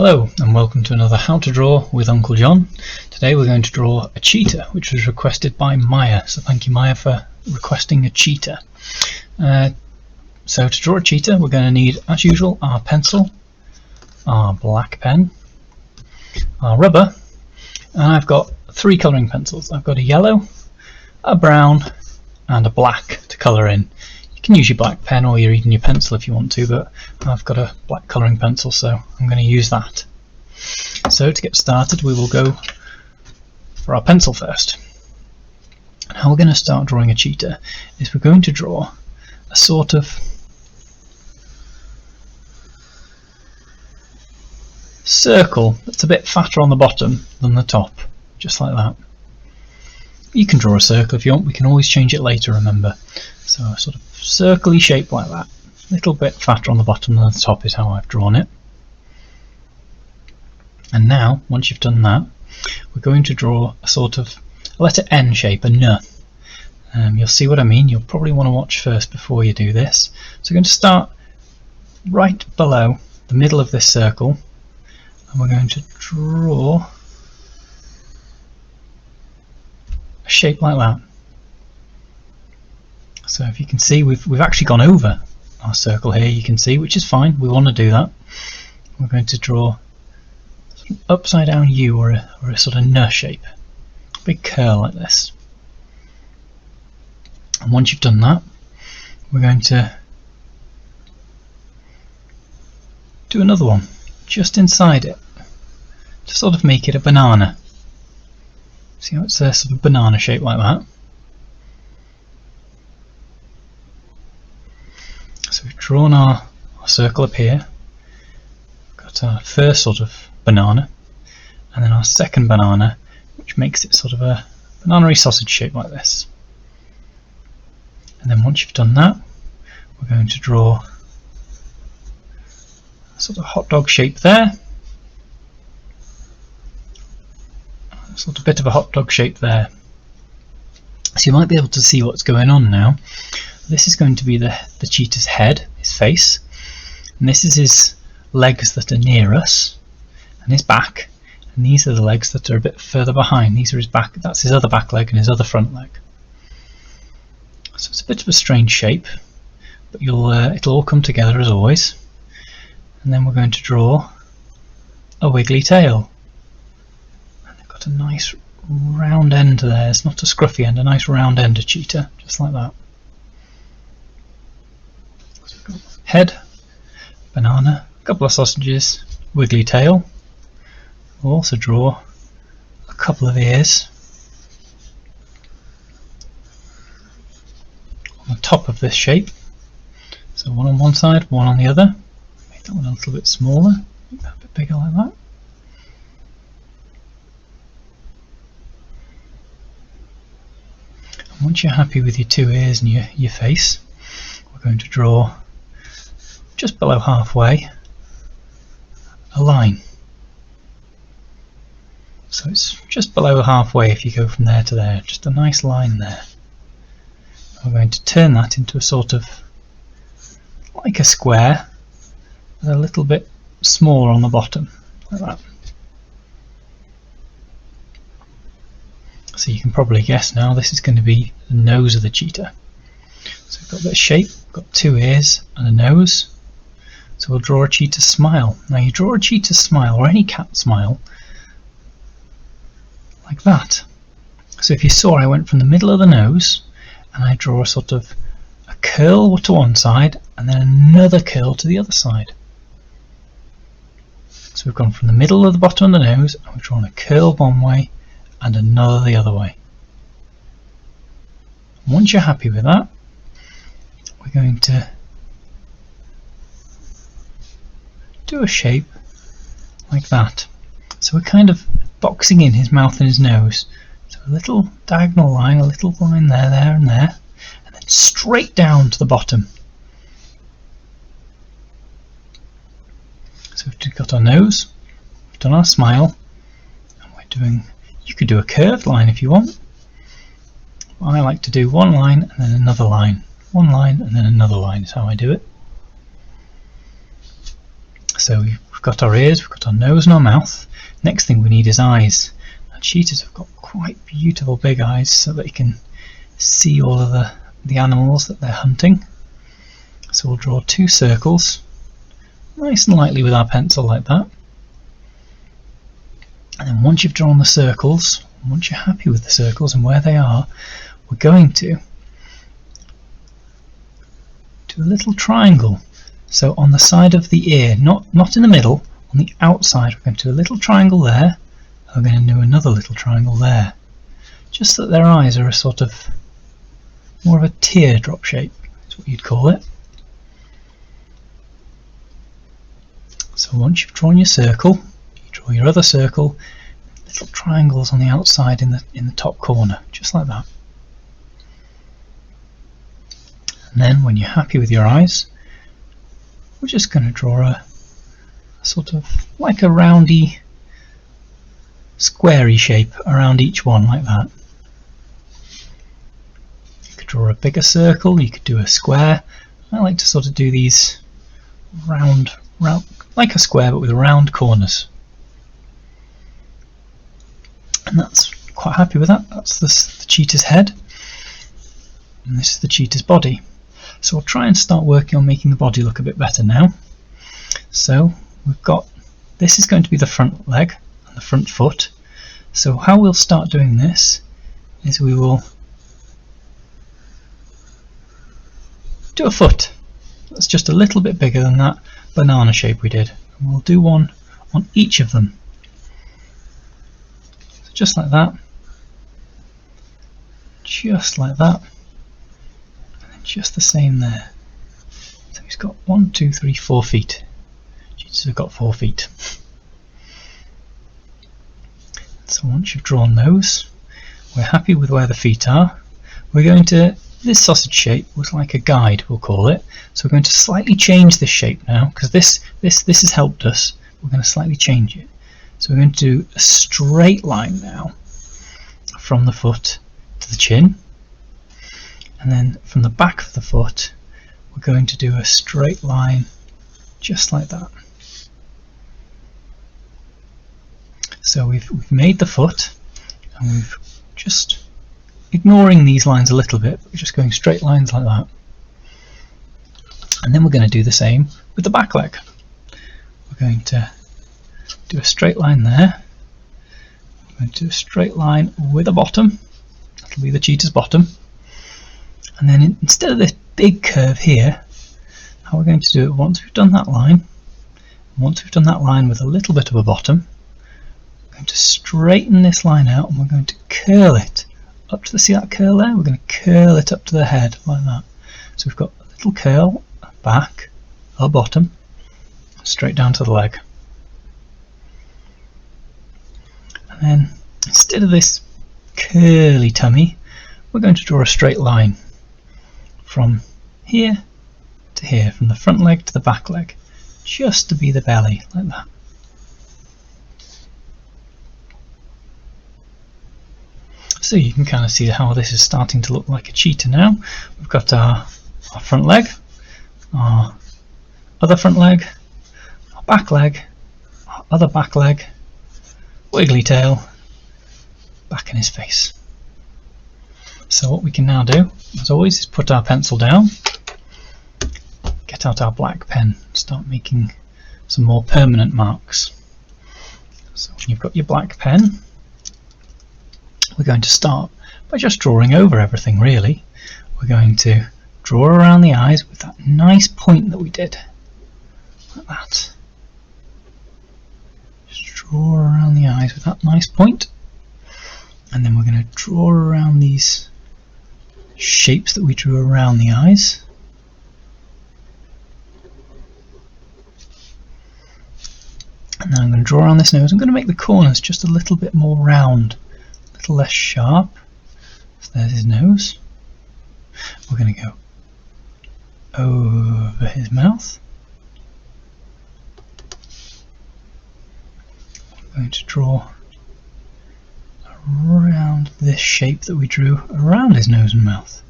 Hello and welcome to another How to Draw with Uncle John. Today we're going to draw a cheetah, which was requested by Maya, so thank you Maya for requesting a cheetah. So to draw a cheetah we're going to need, as usual, our pencil, our black pen, our rubber, and I've got three colouring pencils. I've got a yellow, a brown and a black to colour in. You can use your black pen or your pencil if you want to, but I've got a black colouring pencil, so I'm going to use that. So to get started we will go for our pencil first. And how we're going to start drawing a cheetah is we're going to draw a sort of circle that's a bit fatter on the bottom than the top, just like that. You can draw a circle if you want, we can always change it later, remember. So a sort of circle-y shape like that, a little bit fatter on the bottom than the top is how I've drawn it. And now, once you've done that, we're going to draw a sort of a letter N shape, a N. You'll see what I mean. You'll probably want to watch first before you do this. So we're going to start right below the middle of this circle, and we're going to draw a shape like that. So if you can see, we've actually gone over our circle here, you can see, which is fine. We want to do that. We're going to draw sort of upside down U or a sort of N shape, a big curl like this. And once you've done that, we're going to do another one just inside it to sort of make it a banana. See how it's a sort of banana shape like that. So we've drawn our circle up here, got our first sort of banana, and then our second banana, which makes it sort of a banana-y sausage shape like this. And then once you've done that, we're going to draw a sort of hot dog shape there, a sort of bit of a hot dog shape there. So you might be able to see what's going on now. This is going to be the cheetah's head, his face, and this is his legs that are near us, and his back, and these are the legs that are a bit further behind. These are his back, that's his other back leg and his other front leg. So it's a bit of a strange shape, but it'll all come together as always. And then we're going to draw a wiggly tail. And they've got a nice round end there. It's not a scruffy end, a nice round end of cheetah, just like that. So we've got head, banana, a couple of sausages, wiggly tail. We'll also draw a couple of ears on the top of this shape. So one on one side, one on the other. Make that one a little bit smaller, make that a bit bigger like that. And once you're happy with your two ears and your face, we're going to draw just below halfway a line. So it's just below halfway if you go from there to there, just a nice line there. We're going to turn that into a sort of like a square, but a little bit smaller on the bottom, like that. So you can probably guess now this is going to be the nose of the cheetah. So we've got a bit of shape, we've got two ears and a nose. So we'll draw a cheetah smile. Now you draw a cheetah smile, or any cat smile, like that. So if you saw, I went from the middle of the nose and I draw a sort of a curl to one side and then another curl to the other side. So we've gone from the middle of the bottom of the nose and we've drawn a curl one way and another the other way. Once you're happy with that, we're going to do a shape like that. So we're kind of boxing in his mouth and his nose. So a little diagonal line, a little line there, there and there, and then straight down to the bottom. So we've got our nose, we've done our smile, and we're doing, you could do a curved line if you want. I like to do one line and then another line. One line and then another line is how I do it. So So we've got our ears, we've got our nose and our mouth. Next thing we need is eyes. Now, cheetahs have got quite beautiful big eyes so that you can see all of the animals that they're hunting. So we'll draw 2 circles, nice and lightly with our pencil like that. And then once you've drawn the circles, once you're happy with the circles and where they are, we're going to do a little triangle. So on the side of the ear, not in the middle, on the outside, we're going to do a little triangle there, and we're going to do another little triangle there. Just so that their eyes are a sort of more of a teardrop shape, is what you'd call it. So once you've drawn your circle, you draw your other circle, little triangles on the outside in the top corner, just like that. And then when you're happy with your eyes, we're just going to draw a sort of like a roundy, squarey shape around each one like that. You could draw a bigger circle, you could do a square. I like to sort of do these round like a square but with round corners. And that's quite happy with that. That's the cheetah's head, and this is the cheetah's body. So we'll try and start working on making the body look a bit better now. So we've got, this is going to be the front leg and the front foot. So how we'll start doing this is we will do a foot that's just a little bit bigger than that banana shape we did. And we'll do one on each of them. So just like that. Just like that. Just the same there. So he's got 1, 2, 3, 4 feet. Cheetahs have got 4 feet. So once you've drawn those, we're happy with where the feet are. We're going to, this sausage shape was like a guide, we'll call it. So we're going to slightly change this shape now, because this has helped us. We're going to slightly change it. So we're going to do a straight line now from the foot to the chin. And then from the back of the foot, we're going to do a straight line just like that. So we've made the foot, and we've just ignoring these lines a little bit, we're just going straight lines like that. And then we're going to do the same with the back leg. We're going to do a straight line there. We're going to do a straight line with a bottom. That'll be the cheetah's bottom. And then instead of this big curve here, how we're going to do it, once we've done that line with a little bit of a bottom, we're going to straighten this line out and we're going to curl it up to see that curl there? We're going to curl it up to the head like that. So we've got a little curl, a back, a bottom, straight down to the leg. And then instead of this curly tummy, we're going to draw a straight line from here to here, from the front leg to the back leg, just to be the belly, like that. So you can kind of see how this is starting to look like a cheetah now. We've got our front leg, our other front leg, our back leg, our other back leg, wiggly tail, back in his face. So what we can now do, as always, is put our pencil down, get out our black pen, start making some more permanent marks. So when you've got your black pen, we're going to start by just drawing over everything really. We're going to draw around the eyes with that nice point that we did, like that. Just draw around the eyes with that nice point, and then we're going to draw around these shapes that we drew around the eyes. And then I'm going to draw around this nose. I'm going to make the corners just a little bit more round, a little less sharp. So there's his nose. We're going to go over his mouth. I'm going to draw around this shape that we drew around his nose and mouth.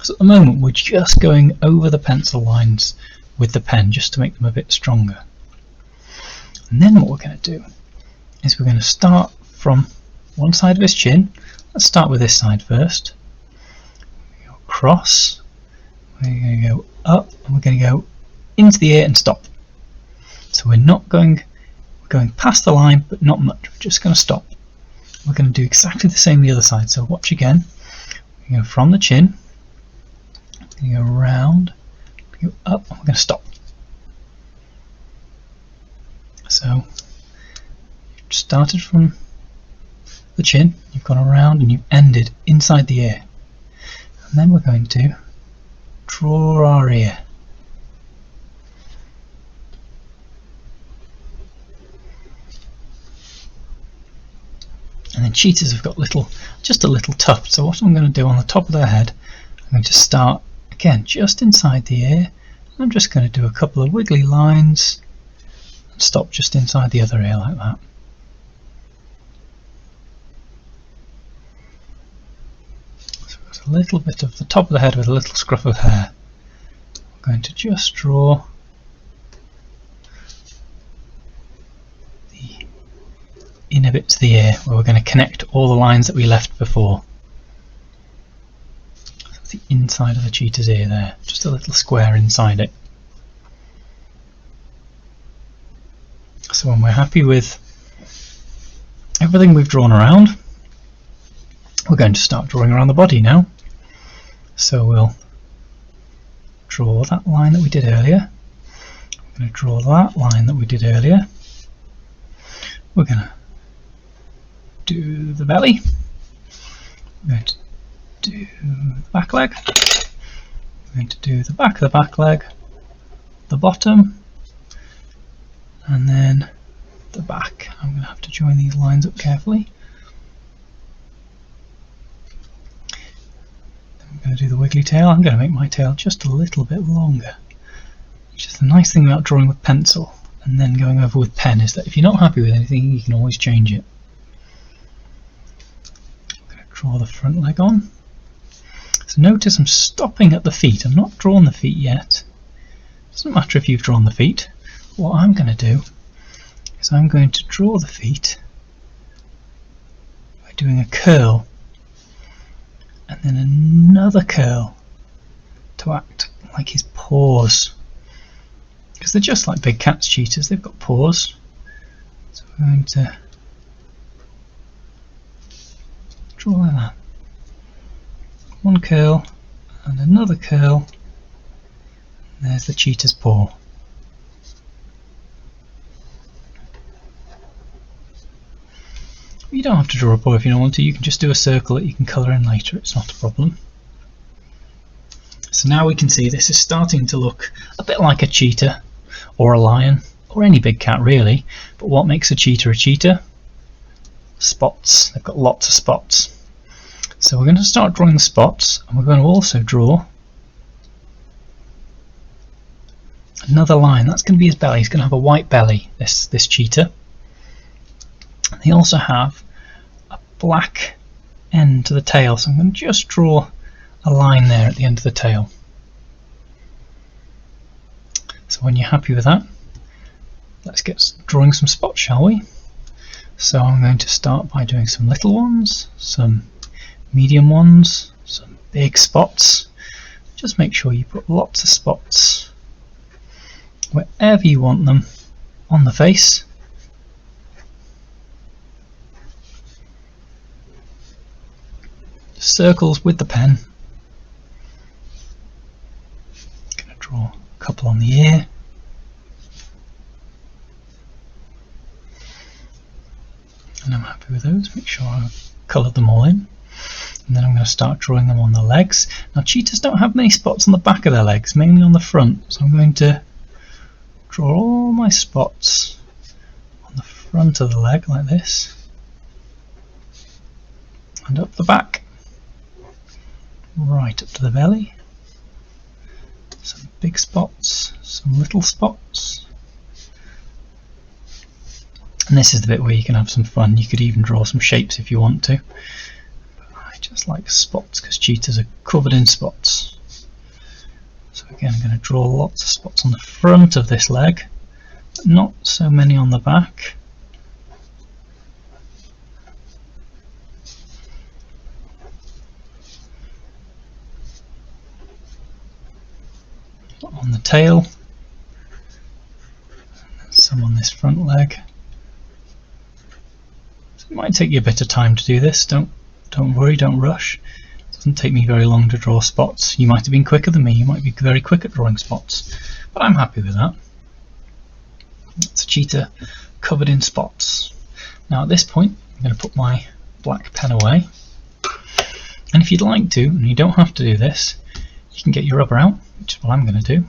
So at the moment we're just going over the pencil lines with the pen just to make them a bit stronger. And then what we're going to do is we're going to start from one side of his chin. Let's start with this side first. Go across, we're going to go up, and we're going to go into the ear and stop. So we're going past the line, but not much. We're just going to stop. We're going to do exactly the same the other side. So watch again. We're going to go from the chin, we're going to go round, go up, and we're going to stop. So you've started from the chin, you've gone around, and you've ended inside the ear. And then we're going to draw our ear. And then cheetahs have got just a little tuft. So what I'm going to do on the top of their head, I'm going to start again just inside the ear. And I'm just going to do a couple of wiggly lines and stop just inside the other ear like that. So there's a little bit of the top of the head with a little scruff of hair. I'm going to just draw inner bit to the ear where we're going to connect all the lines that we left before. So the inside of the cheetah's ear there, just a little square inside it. So when we're happy with everything we've drawn around, we're going to start drawing around the body now. So we'll draw that line that we did earlier. We're going to draw that line that we did earlier. We're going to do the belly, we're going to do the back leg, we're going to do the back of the back leg, the bottom, and then the back. I'm going to have to join these lines up carefully. Then we're going to do the wiggly tail. I'm going to make my tail just a little bit longer, which is the nice thing about drawing with pencil and then going over with pen, is that if you're not happy with anything, you can always change it. Draw the front leg on. So notice I'm stopping at the feet. I'm not drawn the feet yet. Doesn't matter if you've drawn the feet. What I'm going to do is I'm going to draw the feet by doing a curl and then another curl to act like his paws, because they're just like big cats, cheetahs. They've got paws. So we're going to draw like that. One curl and another curl. And there's the cheetah's paw. You don't have to draw a paw if you don't want to. You can just do a circle that you can colour in later. It's not a problem. So now we can see this is starting to look a bit like a cheetah or a lion or any big cat really. But what makes a cheetah a cheetah? Spots. They've got lots of spots. So we're going to start drawing the spots, and we're going to also draw another line. That's going to be his belly. He's going to have a white belly, this cheetah. And they also have a black end to the tail, so I'm going to just draw a line there at the end of the tail. So when you're happy with that, let's get drawing some spots, shall we? So I'm going to start by doing some little ones, some medium ones, some big spots. Just make sure you put lots of spots wherever you want them on the face. Circles with the pen. Going to draw a couple on the ear. And I'm happy with those. Make sure I've coloured them all in. And then I'm going to start drawing them on the legs. Now cheetahs don't have many spots on the back of their legs, mainly on the front. So I'm going to draw all my spots on the front of the leg like this. And up the back. Right up to the belly. Some big spots, some little spots. And this is the bit where you can have some fun. You could even draw some shapes if you want to. But I just like spots because cheetahs are covered in spots. So again, I'm going to draw lots of spots on the front of this leg. but not so many on the back. On the tail, and some on this front leg. So it might take you a bit of time to do this. Don't worry, don't rush. It doesn't take me very long to draw spots. You might have been quicker than me. You might be very quick at drawing spots, but I'm happy with that. It's a cheetah covered in spots. Now at this point, I'm going to put my black pen away. And if you'd like to, and you don't have to do this, you can get your rubber out, which is what I'm going to do.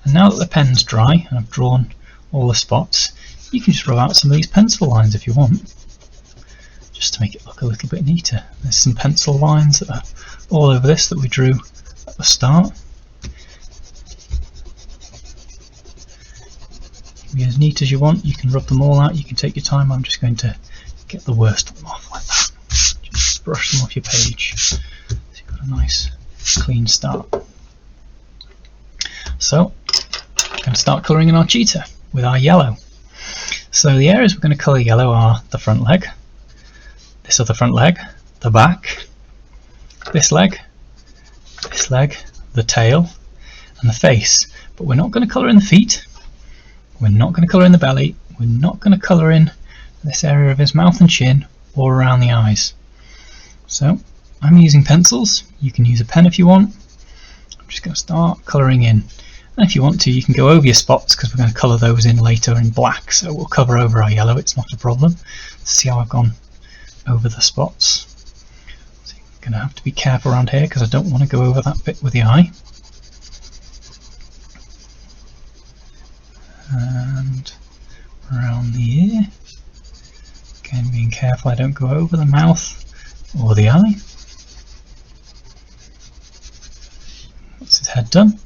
And now that the pen's dry and I've drawn all the spots, you can just rub out some of these pencil lines if you want, just to make it look a little bit neater. There's some pencil lines that are all over this that we drew at the start. Be as neat as you want. You can rub them all out, you can take your time. I'm just going to get the worst of them off like that. Just brush them off your page so you've got a nice clean start. So we're going to start colouring in our cheetah with our yellow. So the areas we're going to colour yellow are the front leg, this other front leg, the back, this leg, the tail and the face. But we're not going to colour in the feet, we're not going to colour in the belly, we're not going to colour in this area of his mouth and chin or around the eyes. So I'm using pencils. You can use a pen if you want. I'm just going to start colouring in. And if you want to, you can go over your spots because we're going to colour those in later in black. So we'll cover over our yellow, it's not a problem. Let's see how I've gone over the spots. So you're going to have to be careful around here because I don't want to go over that bit with the eye. And around the ear. Again, being careful I don't go over the mouth or the eye. That's his head done.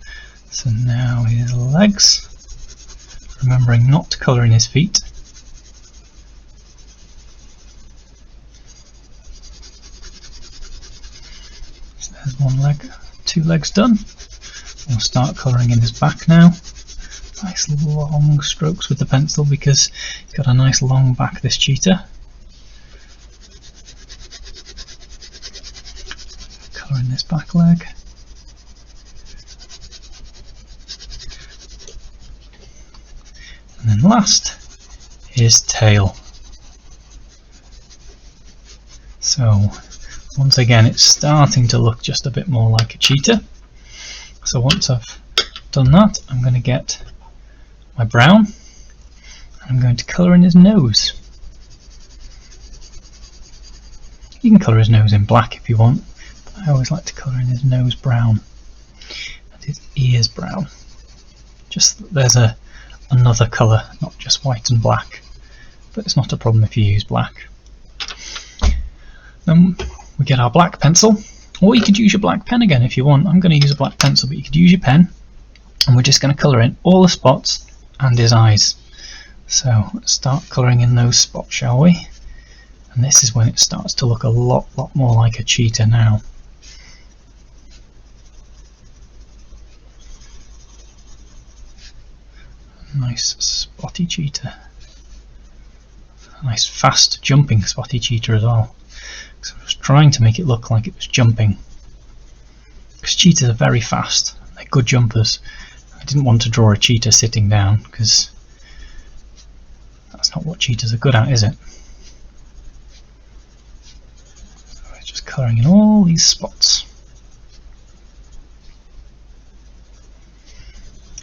So now his legs, remembering not to colour in his feet. So there's one leg, two legs done. We'll start colouring in his back now. Nice long strokes with the pencil because he's got a nice long back, this cheetah. Colour in this back leg. And then last, his tail. So once again it's starting to look just a bit more like a cheetah. So once I've done that, I'm going to get my brown and I'm going to colour in his nose. You can colour his nose in black if you want, but I always like to colour in his nose brown and his ears brown. Just that there's another colour, not just white and black, but it's not a problem if you use black. Then we get our black pencil, or you could use your black pen again if you want. I'm going to use a black pencil, but you could use your pen, and we're just going to colour in all the spots and his eyes. So let's start colouring in those spots, shall we? And this is when it starts to look a lot more like a cheetah now. Nice spotty cheetah. A nice fast jumping spotty cheetah as well. So I was trying to make it look like it was jumping. Because cheetahs are very fast. They're good jumpers. I didn't want to draw a cheetah sitting down because that's not what cheetahs are good at, is it? So we're just colouring in all these spots.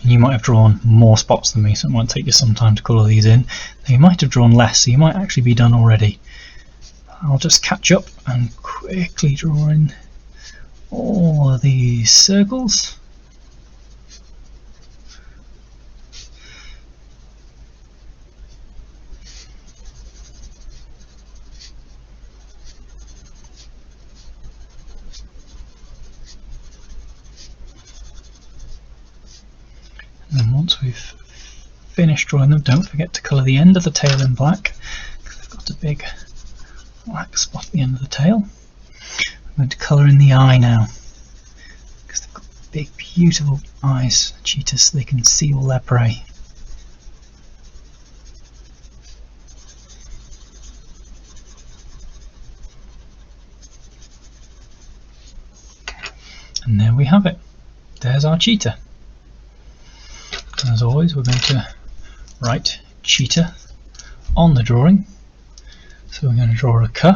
You might have drawn more spots than me, so it might take you some time to colour these in. Now you might have drawn less, so you might actually be done already. I'll just catch up and quickly draw in all of these circles. And then once we've finished drawing them, don't forget to colour the end of the tail in black, because I've got a big black spot at the end of the tail. I'm going to colour in the eye now, because they've got big beautiful eyes, cheetahs, so they can see all their prey. there's our cheetah. And as always, we're going to write cheetah on the drawing. So we're going to draw a K,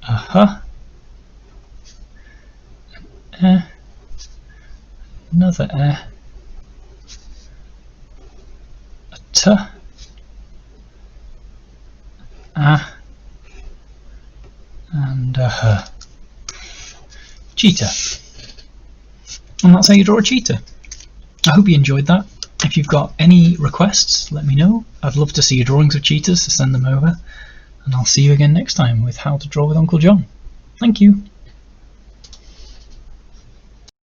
a H, an E, another E, a T, A, and a H. Cheetah. And that's how you draw a cheetah. I hope you enjoyed that. If you've got any requests, let me know. I'd love to see your drawings of cheetahs, so send them over. And I'll see you again next time with How to Draw with Uncle John. Thank you.